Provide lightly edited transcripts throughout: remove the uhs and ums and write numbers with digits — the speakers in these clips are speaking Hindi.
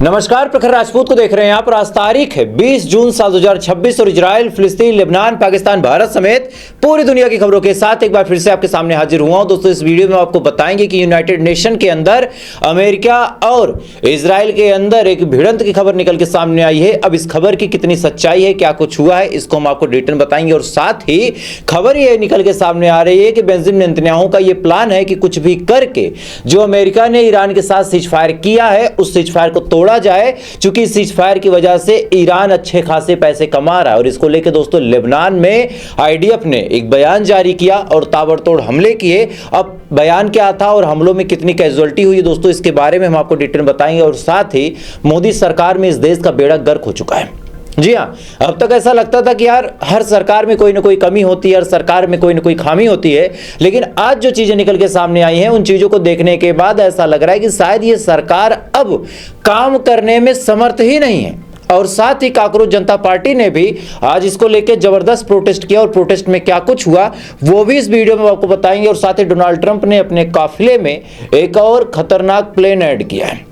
नमस्कार, प्रखर राजपूत को देख रहे हैं आप। आज तारीख है 20 जून साल 2026 और इजराइल, फिलिस्तीन, लेबनान, पाकिस्तान, भारत समेत पूरी दुनिया की खबरों के साथ एक बार फिर से आपके सामने हाजिर हुआ हूं। दोस्तों, इस वीडियो में आपको बताएंगे कि यूनाइटेड नेशन के अंदर अमेरिका और इजराइल के अंदर एक भिड़ंत की खबर निकल के सामने आई है। अब इस खबर की कितनी सच्चाई है, क्या कुछ हुआ है, इसको हम आपको डिटेल बताएंगे। और साथ ही खबर ये निकल के सामने आ रही है कि बेंजामिन नेतन्याहू का ये प्लान है कि कुछ भी करके जो अमेरिका ने ईरान के साथ सीज फायर किया है उस सीज फायर को तोड़ा जाए, क्योंकि सीज फायर की वजह से ईरान अच्छे खासे पैसे कमा रहा है। और इसको लेकर दोस्तों लेबनान में आईडीएफ ने एक बयान जारी किया और ताबड़तोड़ हमले किए। अब बयान क्या था और हमलों में कितनी कैजुअलिटी हुई दोस्तों, इसके बारे में हम आपको डिटेल बताएंगे। और साथ ही मोदी सरकार में इस देश का बेड़ा गर्क हो चुका है। जी हाँ, अब तक ऐसा लगता था कि यार हर सरकार में कोई ना कोई कमी होती है, हर सरकार में कोई ना कोई खामी होती है, लेकिन आज जो चीजें निकल के सामने आई हैं उन चीजों को देखने के बाद ऐसा लग रहा है कि शायद ये सरकार अब काम करने में समर्थ ही नहीं है। और साथ ही काकरोच जनता पार्टी ने भी आज इसको लेकर जबरदस्त प्रोटेस्ट किया और प्रोटेस्ट में क्या कुछ हुआ वो भी इस वीडियो में आपको बताएंगे। और साथ ही डोनाल्ड ट्रंप ने अपने काफिले में एक और खतरनाक प्लेन ऐड किया है।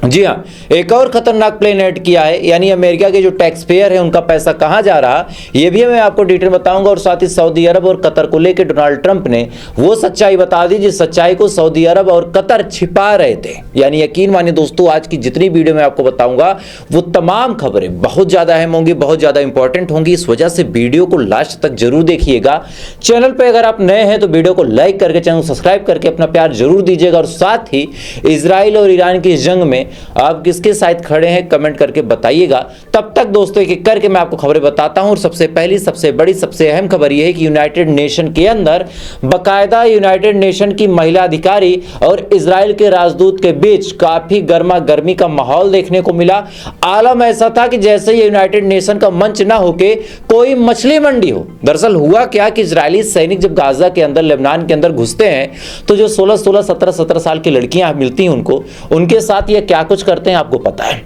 जी हाँ, एक और खतरनाक प्लेन ऐड किया है, यानी अमेरिका के जो टैक्स पेयर है उनका पैसा कहां जा रहा ये भी मैं आपको डिटेल बताऊंगा। और साथ ही सऊदी अरब और कतर को लेकर डोनाल्ड ट्रंप ने वो सच्चाई बता दी जिस सच्चाई को सऊदी अरब और कतर छिपा रहे थे। यानी यकीन मानिए दोस्तों, आज की जितनी वीडियो मैं आपको बताऊंगा वो तमाम खबरें बहुत ज्यादा अहम होंगी, बहुत ज्यादा इंपॉर्टेंट होंगी। इस वजह से वीडियो को लास्ट तक जरूर देखिएगा। चैनल पर अगर आप नए हैं तो वीडियो को लाइक करके, चैनल को सब्सक्राइब करके अपना प्यार जरूर दीजिएगा। और साथ ही इजराइल और ईरान की जंग में आप किसके साथ खड़े हैं कमेंट करके बताइएगा। तब तक दोस्तों एक एक करके मैं आपको खबरें बताता हूं। और सबसे पहली, सबसे बड़ी, सबसे अहम खबर यह है कि यूनाइटेड नेशन के अंदर बाकायदा यूनाइटेड नेशन की महिला अधिकारी और इजराइल के राजदूत के बीच काफी गर्मा गर्मी का माहौल देखने को मिला। आलम ऐसा था कि जैसे ये यूनाइटेड नेशन का मंच ना होके कोई मछली मंडी हो। दरअसल हुआ क्या कि इजरायली सैनिक जब गाजा के अंदर, लेबनान के अंदर घुसते हैं तो जो 16-16, 17-17 साल की लड़कियां मिलती हैं उनको, उनके साथ ये क्या कुछ करते हैं आपको पता है।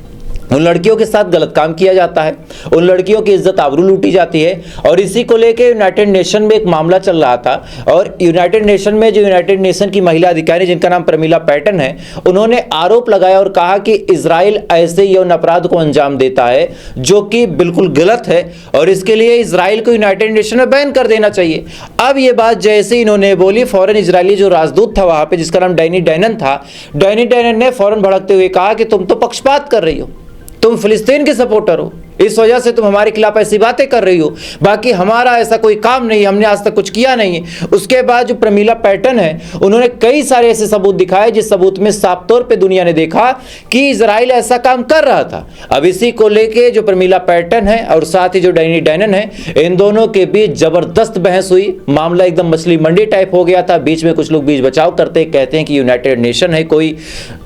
उन लड़कियों के साथ गलत काम किया जाता है, उन लड़कियों की इज्जत आबरू लूटी जाती है। और इसी को लेकर यूनाइटेड नेशन में एक मामला चल रहा था। और यूनाइटेड नेशन में जो यूनाइटेड नेशन की महिला अधिकारी जिनका नाम प्रमिला पैटर्न है, उन्होंने आरोप लगाया और कहा कि इजराइल ऐसे यौन अपराध को अंजाम देता है जो कि बिल्कुल गलत है और इसके लिए इजराइल को यूनाइटेड नेशन में बैन कर देना चाहिए। अब ये बात जैसे इन्होंने बोली, फौरन इजरायली जो राजदूत था वहां पर, जिसका नाम डैनी डैनन था, डैनी डैनन ने फौरन भड़कते हुए कहा कि तुम तो पक्षपात कर रही हो, तुम फिलिस्तीन के सपोर्टर हो, इस वजह से तुम हमारे खिलाफ ऐसी बातें कर रही हो, बाकी हमारा ऐसा कोई काम नहीं, हमने आज तक कुछ किया नहीं है। उसके बाद जो प्रमिला पैटर्न है उन्होंने कई सारे ऐसे सबूत दिखाए जिस सबूत में साफ तौर पे दुनिया ने देखा कि इजराइल ऐसा काम कर रहा था। अब इसी को लेके जो प्रमिला पैटर्न है और साथ ही जो डैनी डैनन है, इन दोनों के बीच जबरदस्त बहस हुई। मामला एकदम मछली मंडी टाइप हो गया था। बीच में कुछ लोग बीच बचाव करते कहते हैं कि यूनाइटेड नेशन है, कोई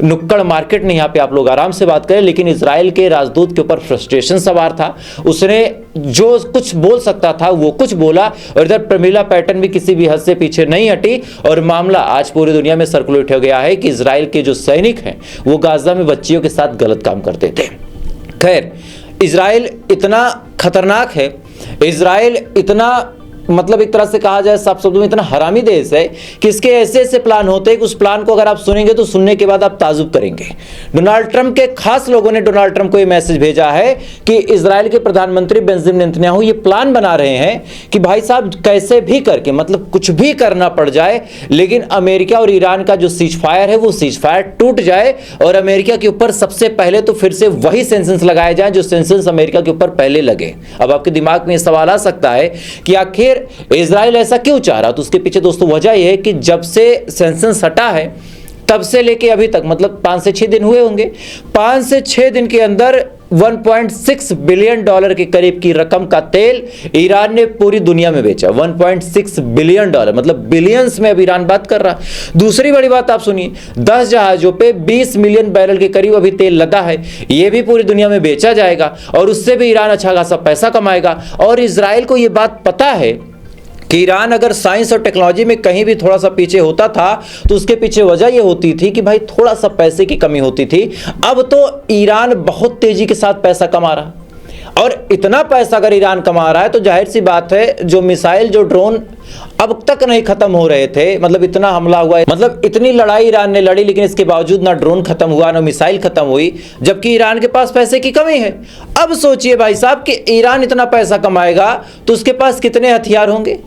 नुक्कड़ मार्केट नहीं, यहाँ पे आप लोग आराम से बात करें। लेकिन इजराइल के राजदूत के ऊपर फ्रस्ट्रेशन सवार था, उसने जो कुछ बोल सकता था वो कुछ बोला। और इधर प्रमिला पैटर्न भी किसी भी हद से पीछे नहीं हटी और मामला आज पूरी दुनिया में सर्कुलेट हो गया है कि इजराइल के जो सैनिक हैं वो गाजा में बच्चियों के साथ गलत काम करते थे। खैर, इजराइल इतना खतरनाक है, इजराइल इतना मतलब एक तरह से कहा जाए साफ शब्दों में इतना हरामी देश है कि इसके ऐसे ऐसे प्लान होते हैं कि उस प्लान को अगर आप सुनेंगे तो सुनने के बाद आप ताजुब करेंगे। डोनाल्ड ट्रंप के खास लोगों ने डोनाल्ड ट्रंप को यह मैसेज भेजा है कि इजराइल के प्रधानमंत्री बेंजामिन नेतन्याहू ये प्लान बना रहे हैं कि भाई साहब कैसे भी करके, मतलब कुछ भी करना पड़ जाए, लेकिन अमेरिका और ईरान का जो सीज फायर है वो सीज फायर टूट जाए और अमेरिका के ऊपर सबसे पहले तो फिर से वही सेंक्शंस लगाए जाए जो सेंक्शंस अमेरिका के ऊपर पहले लगे। अब आपके दिमाग में यह सवाल आ सकता है कि आखिर इजराइल ऐसा क्यों चाह रहा, तो उसके पीछे दोस्तों वजह यह है कि जब से सेंक्शंस हटा है तब से लेके अभी तक, मतलब 5 से 6 दिन हुए होंगे, 5 से 6 दिन के अंदर 1.6 बिलियन डॉलर के करीब की रकम का तेल ईरान ने पूरी दुनिया में बेचा। 1.6 बिलियन डॉलर, मतलब बिलियंस में अब ईरान बात कर रहा। दूसरी बड़ी बात आप सुनिए, 10 जहाजों पे 20 मिलियन बैरल के करीब अभी तेल लदा है, यह भी पूरी दुनिया में बेचा जाएगा और उससे भी ईरान अच्छा खासा पैसा कमाएगा। और इजराइल को यह बात पता है कि ईरान अगर साइंस और टेक्नोलॉजी में कहीं भी थोड़ा सा पीछे होता था तो उसके पीछे वजह यह होती थी कि भाई थोड़ा सा पैसे की कमी होती थी। अब तो ईरान बहुत तेजी के साथ पैसा कमा रहा। और इतना पैसा अगर ईरान कमा रहा है तो जाहिर सी बात है जो मिसाइल, जो ड्रोन अब तक नहीं खत्म हो रहे थे, मतलब इतना हमला हुआ है, मतलब इतनी लड़ाई ईरान ने लड़ी, लेकिन इसके बावजूद ना ड्रोन खत्म हुआ ना मिसाइल खत्म हुई, जबकि ईरान के पास पैसे की कमी है। अब सोचिए भाई साहब कि ईरान इतना पैसा कमाएगा तो उसके पास कितने हथियार होंगे,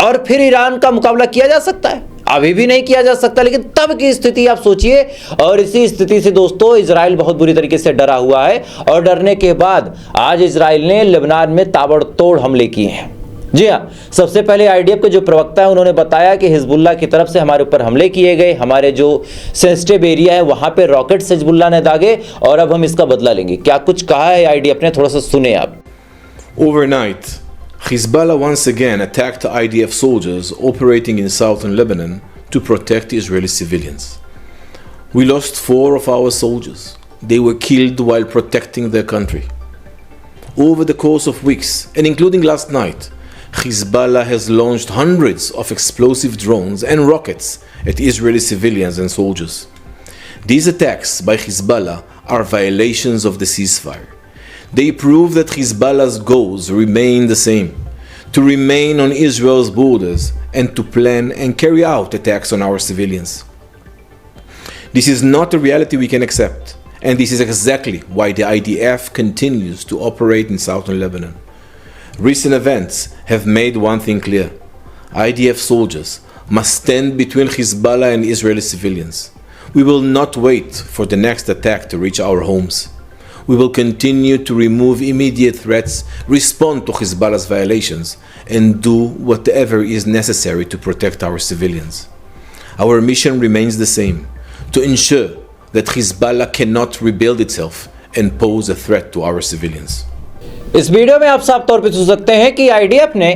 और फिर ईरान का मुकाबला किया जा सकता है? अभी भी नहीं किया जा सकता, लेकिन तब की स्थिति आप सोचिए। और इसी स्थिति से दोस्तों इजराइल बहुत बुरी तरीके से डरा हुआ है, और डरने के बाद आज इजराइल ने लेबनान में ताबड़तोड़ हमले किए हैं। जी हाँ, सबसे पहले आईडीएफ के जो प्रवक्ता है उन्होंने बताया कि हिजबुल्लाह की तरफ से हमारे ऊपर हमले किए गए, हमारे जो सेंसिटिव एरिया है वहां पे रॉकेट से हिजबुल्लाह ने दागे और अब हम इसका बदला लेंगे। क्या कुछ कहा है आईडीएफ ने, थोड़ा सा सुने आप। Overnight, Hezbollah once again attacked IDF soldiers operating in southern Lebanon to protect Israeli civilians. We lost 4 of our soldiers. They were killed while protecting their country. Over the course of weeks, and including last night, Hezbollah has launched hundreds of explosive drones and rockets at Israeli civilians and soldiers. These attacks by Hezbollah are violations of the ceasefire. They prove that Hezbollah's goals remain the same: to remain on Israel's borders and to plan and carry out attacks on our civilians. This is not a reality we can accept, and this is exactly why the IDF continues to operate in southern Lebanon. Recent events have made one thing clear: IDF soldiers must stand between Hezbollah and Israeli civilians. We will not wait for the next attack to reach our homes. We will continue to remove immediate threats, respond to Hezbollah's violations, and do whatever is necessary to protect our civilians. Our mission remains the same: to ensure that Hezbollah cannot rebuild itself and pose a threat to our civilians. इस वीडियो में आप साफ तौर पे सुन सकते हैं कि आईडीएफ ने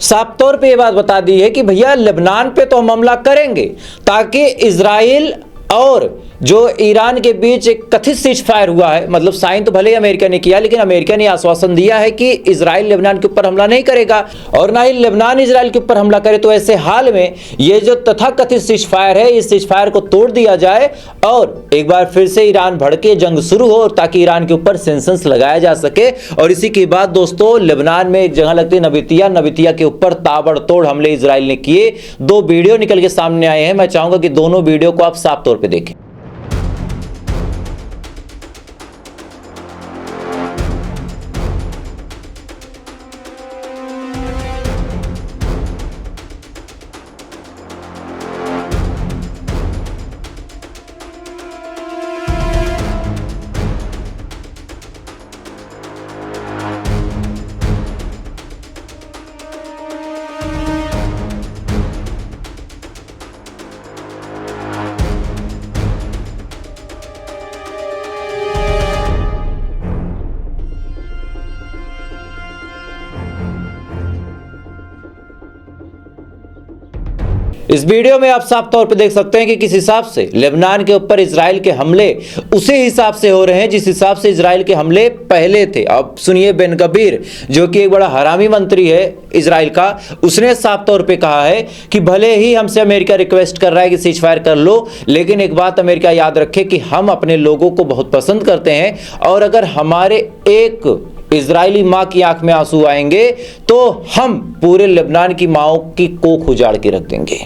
साफ तौर पे ये बात बता दी है कि भैया लेबनान पे तो हम हमला करेंगे, ताकि इजराइल और जो ईरान के बीच एक कथित सीज फायर हुआ है, मतलब साइन तो भले ही अमेरिका ने किया, लेकिन अमेरिका ने आश्वासन दिया है कि इजराइल लेबनान के ऊपर हमला नहीं करेगा और ना ही लेबनान इजराइल के ऊपर हमला करे। तो ऐसे हाल में ये जो तथाकथित सीज फायर है, इस सीज फायर को तोड़ दिया जाए और एक बार फिर से ईरान भड़के, जंग शुरू हो, ताकि ईरान के ऊपर सेंक्शंस लगाया जा सके। और इसी की बात दोस्तों लेबनान में एक जगह लगती है नबितिया के ऊपर ताबड़तोड़ हमले इजराइल ने किए। 2 वीडियो निकल के सामने आए हैं, मैं चाहूंगा कि दोनों वीडियो को आप साफ तौर पर देखें। इस वीडियो में आप साफ तौर पे देख सकते हैं कि किस हिसाब से लेबनान के ऊपर इजराइल के हमले उसी हिसाब से हो रहे हैं जिस हिसाब से इजराइल के हमले पहले थे। अब सुनिए, बेन गबीर जो कि एक बड़ा हरामी मंत्री है इजराइल का, उसने साफ तौर पे कहा है कि भले ही हमसे अमेरिका रिक्वेस्ट कर रहा है कि सीज फायर कर लो, लेकिन एक बात अमेरिका याद रखे कि हम अपने लोगों को बहुत पसंद करते हैं, और अगर हमारे एक इजरायली माँ की आंख में आंसू आएंगे तो हम पूरे लेबनान की माओ की कोख उजाड़ के रख देंगे।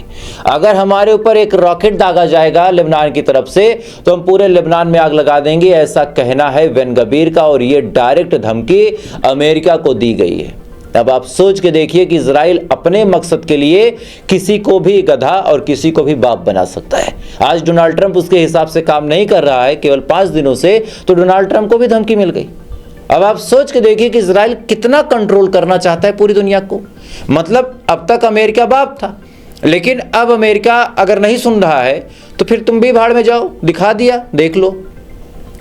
अगर हमारे ऊपर एक रॉकेट दागा जाएगा लेबनान की तरफ से तो हम पूरे लेबनान में आग लगा देंगे, ऐसा कहना है बेन गबीर का, और ये डायरेक्ट धमकी अमेरिका को दी गई है। अब आप सोच के देखिए कि इजराइल अपने मकसद के लिए किसी को भी गधा और किसी को भी बाप बना सकता है। आज डोनाल्ड ट्रंप उसके हिसाब से काम नहीं कर रहा है केवल 5 दिनों से, तो डोनाल्ड ट्रंप को भी धमकी मिल गई। अब आप सोच के देखिए कि इजराइल कितना कंट्रोल करना चाहता है पूरी दुनिया को। मतलब अब तक अमेरिका बाप था, लेकिन अब अमेरिका अगर नहीं सुन रहा है तो फिर तुम भी भाड़ में जाओ, दिखा दिया, देख लो।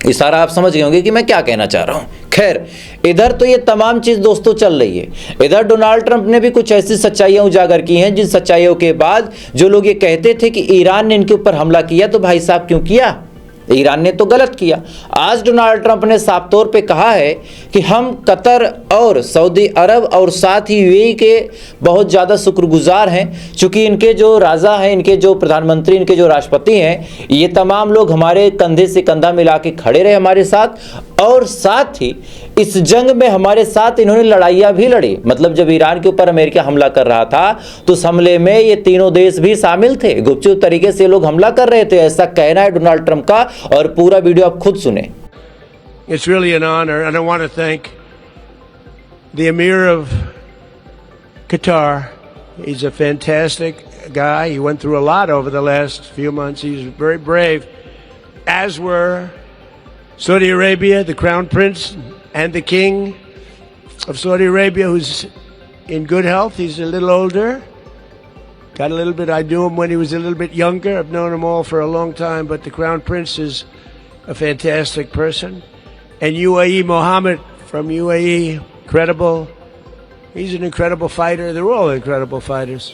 इशारा आप समझ गए होंगे कि मैं क्या कहना चाह रहा हूं। खैर, इधर तो ये तमाम चीज दोस्तों चल रही है, इधर डोनाल्ड ट्रंप ने भी कुछ ऐसी सच्चाइयां उजागर की हैं जिन सच्चाइयों के बाद जो लोग ये कहते थे कि ईरान ने इनके ऊपर हमला किया, तो भाई साहब क्यों किया? ईरान ने तो गलत किया। आज डोनाल्ड ट्रंप ने साफ तौर पे कहा है कि हम कतर और सऊदी अरब और साथ ही यूएई के बहुत ज़्यादा शुक्रगुजार हैं, चूँकि इनके जो राजा हैं, इनके जो प्रधानमंत्री, इनके जो राष्ट्रपति हैं, ये तमाम लोग हमारे कंधे से कंधा मिला के खड़े रहे हमारे साथ, और साथ ही इस जंग में हमारे साथ इन्होंने लड़ाइयाँ भी लड़ी। मतलब जब ईरान के ऊपर अमेरिका हमला कर रहा था तो उस हमले में ये तीनों देश भी शामिल थे, गुपचुप तरीके से लोग हमला कर रहे थे, ऐसा कहना है डोनाल्ड ट्रंप का। और पूरा वीडियो आप खुद सुने। It's really an honor, and I want to thank the Emir of Qatar. He's a fantastic guy. He went through a lot over the last few months. He's very brave, as were Saudi Arabia, the Crown Prince, and the King of Saudi Arabia, who's in good health. He's a little older. Got a little bit, I knew him when he was a little bit younger. I've known them all for a long time, but the Crown Prince is a fantastic person. And UAE Mohammed from UAE, incredible. He's an incredible fighter. They're all incredible fighters.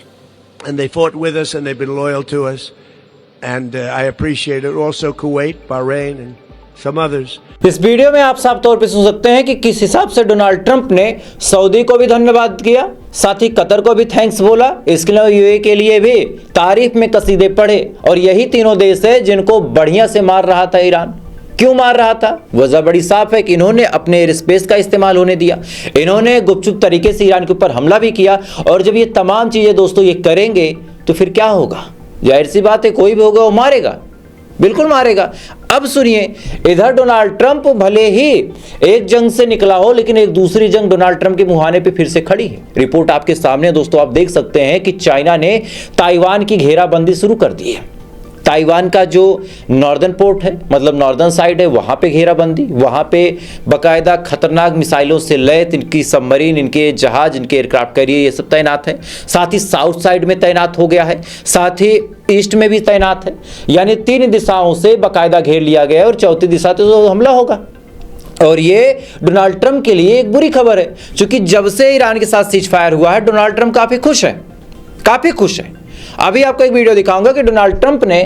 And they fought with us and they've been loyal to us. And I appreciate it. Also Kuwait, Bahrain, and some others. इस वीडियो में आप साफ तौर पे सुन सकते हैं कि किस हिसाब से डोनाल्ड ट्रंप ने सऊदी को भी धन्यवाद किया, साथ ही कतर को भी थैंक्स बोला, इसके अलावा यूएई के लिए भी तारीफ में कसीदे पढ़े। और यही तीनों देश है जिनको बढ़िया से मार रहा था ईरान। क्यों मार रहा था? वजह बड़ी साफ है कि इन्होंने अपने एयर स्पेस का इस्तेमाल होने दिया, इन्होंने गुपचुप तरीके से ईरान के ऊपर हमला भी किया। और जब ये तमाम चीजें दोस्तों ये करेंगे तो फिर क्या होगा? जाहिर सी बात है, कोई भी होगा वो मारेगा, बिल्कुल मारेगा। अब सुनिए, इधर डोनाल्ड ट्रंप भले ही एक जंग से निकला हो, लेकिन एक दूसरी जंग डोनाल्ड ट्रंप के मुहाने पे फिर से खड़ी है। रिपोर्ट आपके सामने दोस्तों, आप देख सकते हैं कि चाइना ने ताइवान की घेराबंदी शुरू कर दी है। ताइवान का जो नॉर्दर्न पोर्ट है, मतलब नॉर्दर्न साइड है, वहाँ पे घेराबंदी, वहाँ पे बाकायदा खतरनाक मिसाइलों से लैस इनकी सबमरीन, इनके जहाज, इनके एयरक्राफ्ट कैरियर, ये सब तैनात है। साथ ही साउथ साइड में तैनात हो गया है, साथ ही ईस्ट में भी तैनात है। यानी 3 दिशाओं से बाकायदा घेर लिया गया है और चौथी दिशा से तो हमला होगा। और ये डोनाल्ड ट्रंप के लिए एक बुरी खबर है, क्योंकि जब से ईरान के साथ सीज फायर हुआ है डोनाल्ड ट्रंप काफ़ी खुश है, काफ़ी खुश है। अभी आपको एक वीडियो दिखाऊंगा कि डोनाल्ड ट्रंप ने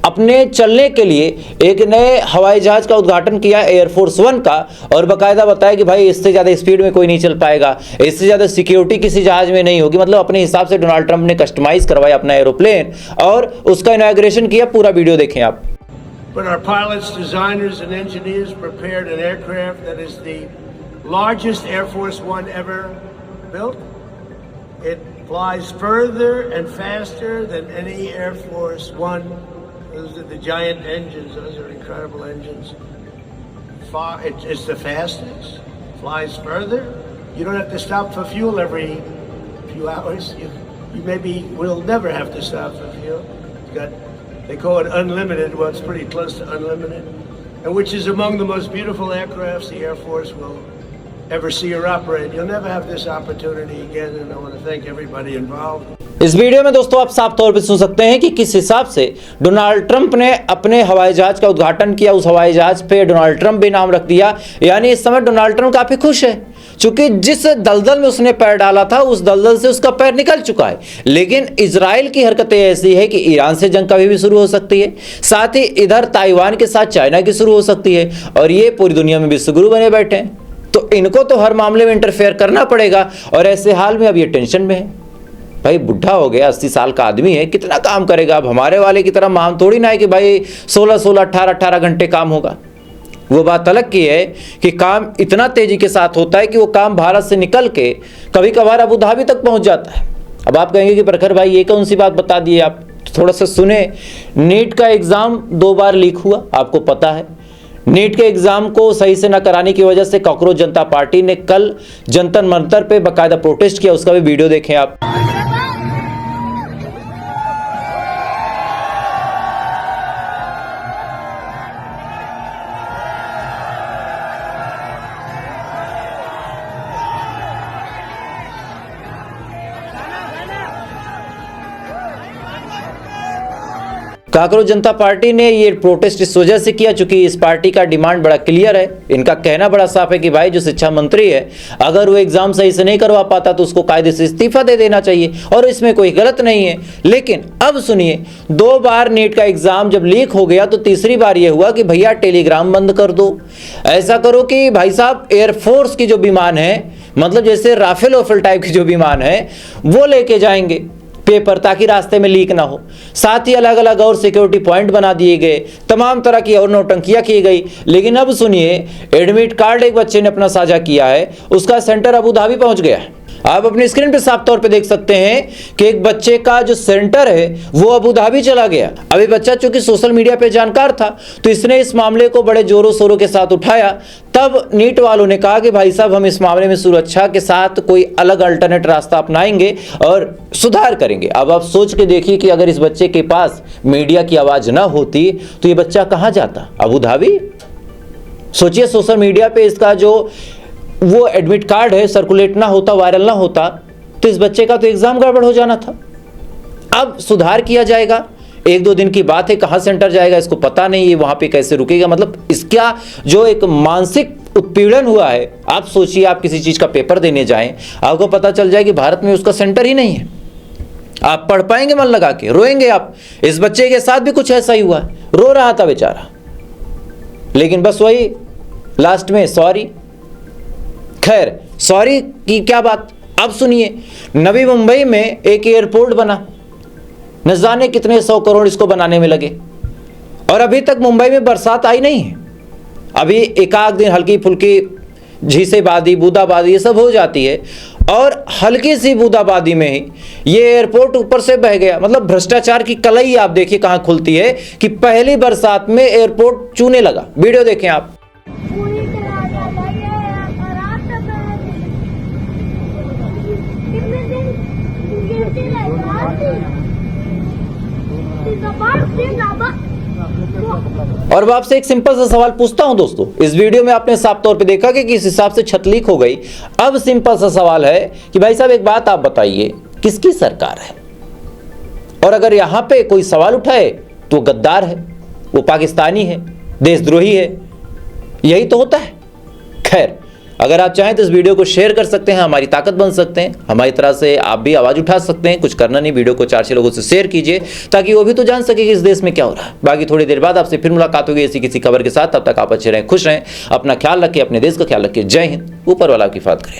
अपने चलने के लिए एक नए हवाई जहाज का उद्घाटन किया, एयरफोर्स 1 का, और बाकायदा बताया कि भाई इससे ज़्यादा स्पीड में कोई नहीं चल पाएगा, इससे ज़्यादा सिक्योरिटी किसी जहाज में नहीं होगी। मतलब अपने हिसाब से डोनाल्ड ट्रंप ने कस्टमाइज करवाया अपना एरोप्लेन और उसका इनॉग्रेशन किया। पूरा वीडियो देखें आप। But our pilots, designers, and engineers prepared an aircraft that is the largest Air Force One ever built. It flies further and faster than any Air Force One. Those are the giant engines. Those are incredible engines. It's the fastest. Flies further. You don't have to stop for fuel every few hours. You maybe will never have to stop for fuel. It's got, they call it unlimited. Well, it's pretty close to unlimited, and which is among the most beautiful aircrafts the Air Force will ever see or operate. You'll never have this opportunity again, and I want to thank everybody involved. इस वीडियो में दोस्तों आप साफ तौर पे सुन सकते हैं कि किस हिसाब से डोनाल्ड ट्रंप ने अपने हवाई जहाज का उद्घाटन किया। उस हवाई जहाज पे डोनाल्ड ट्रंप भी नाम रख दिया। यानी इस समय डोनाल्ड ट्रंप काफी खुश है, क्योंकि जिस दलदल में उसने पैर डाला था उस दलदल से उसका पैर निकल चुका है। लेकिन इजराइल की हरकतें ऐसी है कि ईरान से जंग कभी भी शुरू हो सकती है, साथ ही इधर ताइवान के साथ चाइना की शुरू हो सकती है, और ये पूरी दुनिया में विश्वगुरु बने बैठे हैं। तो इनको तो हर मामले में इंटरफेयर करना पड़ेगा, और ऐसे हाल में अब ये टेंशन में है। भाई बुढ़ा हो गया, 80 साल का आदमी है, कितना काम करेगा? अब हमारे वाले की तरह माम थोड़ी ना है कि भाई 16-16, 18-18 घंटे काम होगा। वो बात अलग की है कि काम इतना तेजी के साथ होता है कि वो काम भारत से निकल के कभी कभार अबू धाबी तक पहुंच जाता है। अब आप कहेंगे कि प्रखर भाई ये कौन सी बात बता दी आप, तो थोड़ा सा सुने। नीट का एग्ज़ाम 2 बार लीक हुआ, आपको पता है। नीट के एग्जाम को सही से न कराने की वजह से कॉकरोच जनता पार्टी ने कल जंतर मंतर पे बाकायदा प्रोटेस्ट किया। उसका भी वीडियो देखें आप। काकरोच जनता पार्टी ने ये प्रोटेस्ट इस वजह से किया चूंकि इस पार्टी का डिमांड बड़ा क्लियर है। इनका कहना बड़ा साफ है कि भाई जो शिक्षा मंत्री है अगर वो एग्जाम सही से नहीं करवा पाता तो उसको कायदे से इस्तीफा दे देना चाहिए और इसमें कोई गलत नहीं है। लेकिन अब सुनिए, 2 बार नीट का एग्जाम जब लीक हो गया तो तीसरी बार यह हुआ कि भैया टेलीग्राम बंद कर दो। ऐसा करो कि भाई साहब एयरफोर्स की जो विमान है, मतलब जैसे राफेल ओफेल टाइप की जो विमान है वो लेके जाएंगे पेपर, ताकि रास्ते में लीक ना हो। साथ ही अलग अलग और सिक्योरिटी पॉइंट बना दिए गए, तमाम तरह की और नौटंकियां की गई। लेकिन अब सुनिए, एडमिट कार्ड एक बच्चे ने अपना साझा किया है, उसका सेंटर अबू धाबी पहुंच गया है। आप अपनी स्क्रीन पे साफ तौर पे देख सकते हैं कि एक बच्चे का जो सेंटर है वो अबू धाबी चला गया। अभी बच्चा चूंकि सोशल मीडिया पे जानकार था तो इसने इस मामले को बड़े जोरों शोरों के साथ उठाया। तब नीट वालों ने कहा कि भाई साहब हम इस मामले में सुरक्षा के साथ कोई अलग अल्टरनेट रास्ता अपनाएंगे और सुधार करेंगे। अब आप सोच के देखिए कि अगर इस बच्चे के पास मीडिया की आवाज ना होती तो ये बच्चा कहां जाता? Abu Dhabi. सोचिए, सोशल मीडिया पे इसका जो वो एडमिट कार्ड है सर्कुलेट ना होता, वायरल ना होता तो इस बच्चे का तो एग्जाम गड़बड़ हो जाना था। अब सुधार किया जाएगा, 1-2 दिन की बात है। कहां सेंटर जाएगा इसको पता नहीं, ये वहां पे कैसे रुकेगा। मतलब इसका जो एक मानसिक उत्पीड़न हुआ है, आप सोचिए, आप किसी चीज का पेपर देने जाएं, आपको पता चल जाए कि भारत में उसका सेंटर ही नहीं है। आप पढ़ पाएंगे मन लगा के? रोएंगे आप। इस बच्चे के साथ भी कुछ ऐसा ही हुआ, रो रहा था बेचारा, लेकिन बस वही लास्ट में सॉरी। खैर, सॉरी की क्या बात। अब सुनिए, नवी मुंबई में एक एयरपोर्ट बना, न जाने कितने 100 करोड़ इसको बनाने में लगे और अभी तक मुंबई में बरसात आई नहीं है। अभी एकाध दिन हल्की फुल्की झीसेबादी, बूंदाबांदी ये सब हो जाती है और हल्की सी बूंदाबांदी में ही ये एयरपोर्ट ऊपर से बह गया। मतलब भ्रष्टाचार की कलई आप देखिए कहां खुलती है कि पहली बरसात में एयरपोर्ट चूने लगा। वीडियो देखें आप। और अब आपसे एक सिंपल सा सवाल पूछता हूं दोस्तों, इस वीडियो में आपने साफ तौर पे देखा कि किस हिसाब से छत लीक हो गई। अब सिंपल सा सवाल है कि भाई साहब एक बात आप बताइए, किसकी सरकार है? और अगर यहां पे कोई सवाल उठाए तो वो गद्दार है, वो पाकिस्तानी है, देशद्रोही है, यही तो होता है। खैर, अगर आप चाहें तो इस वीडियो को शेयर कर सकते हैं, हमारी ताकत बन सकते हैं, हमारी तरह से आप भी आवाज उठा सकते हैं। कुछ करना नहीं, वीडियो को 4-6 लोगों से शेयर कीजिए ताकि वो भी तो जान सके कि इस देश में क्या हो रहा है। बाकी थोड़ी देर बाद आपसे फिर मुलाकात होगी ऐसी किसी खबर के साथ। तब तक आप अच्छे रहें, खुश रहें, अपना ख्याल रखिए, अपने देश का ख्याल रखिए। जय हिंद, ऊपर वाला आपकी हिफाजत करे।